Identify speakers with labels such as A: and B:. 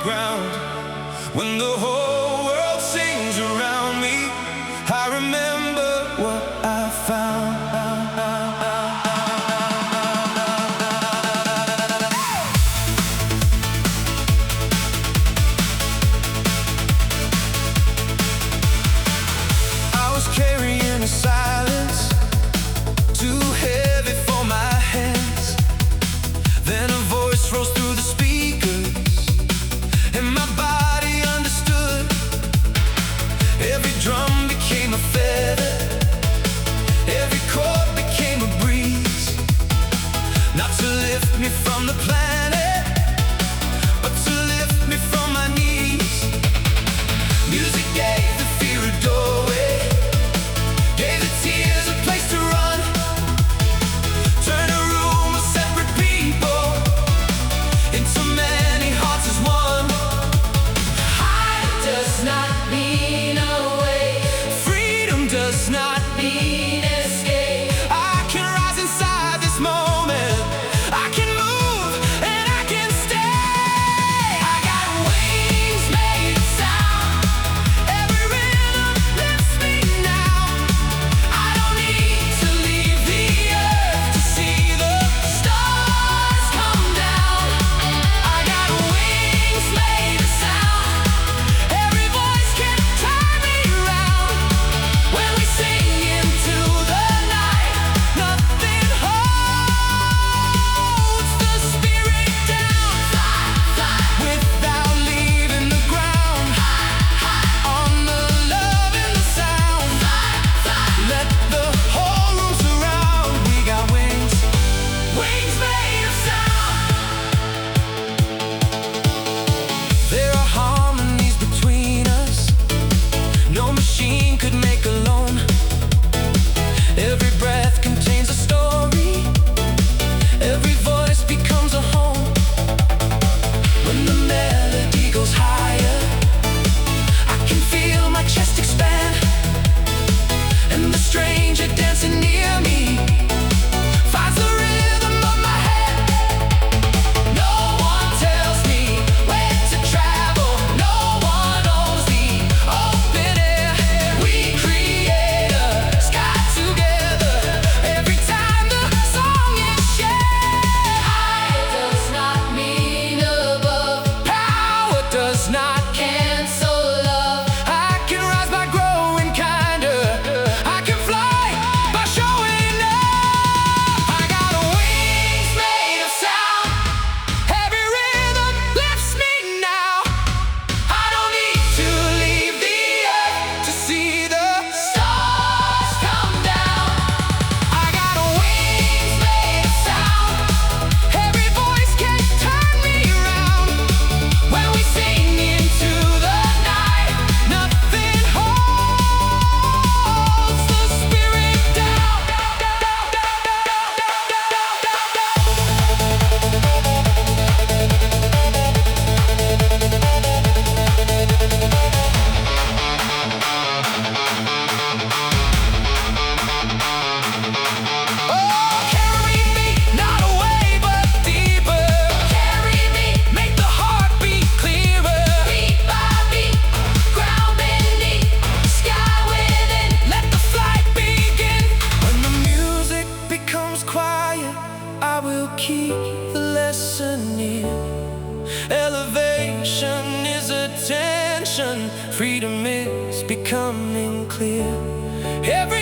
A: ground. When the whole world sings around me, I remember what I found. I was carrying a silence too heavy for my hands. Then a voice rose through the speakers, and my body understood. Every drum became a feather, every chord became a breeze. Not to lift me from the planet, but to lift me from my knees. Music gave the fear a doorway, gave the tears a place to run. Turn a room of separate people into many hearts as one.
B: Hide does not mean away.
A: Freedom does not
B: Mean escape.
A: I can rise inside this moment. I can move and I can stay.
B: I got wings made of sound.
A: Every rhythm lifts me now.
B: I don't need to leave the earth
A: To see the
B: stars come down.
A: I got
B: Wings made of sound.
A: every voice can turn me around.
B: When we sing into the night,
A: Nothing holds the spirit down.
B: fly, fly,
A: Without leaving the ground. On the love and the sound.
B: fly, fly.
A: Let the whole room surround. We got wings.
B: Wings made of sound.
A: There are harmonies between us, no machine could make alone. Every breath contains a story, every voice becomes a home. When the melody goes higher, I can feel my chest expand, and the stranger dancing near me finds the rhythm of my head.
B: No one tells me where to travel. No one owns the open air. We create a sky together every time the song is shared. High does not mean above.
A: Power does not
B: Cancel love.
A: I can rise by growing kinder. I can fly by showing up. I got
B: Wings made of sound.
A: every rhythm lifts me now.
B: I don't need
A: To leave the earth to see the
B: stars come down.
A: I got
B: Wings made of sound.
A: every voice can turn me around.
B: When we sing into the night,
A: Nothing holds the spirit down. Oh, carry me not away but deeper.
B: carry me
A: Make the heart beat clearer.
B: beat by beat, ground beneath, sky within.
A: Let the flight begin. When the music becomes quiet, I will keep the lesson near. Elevation is attention. Freedom is becoming clear. Every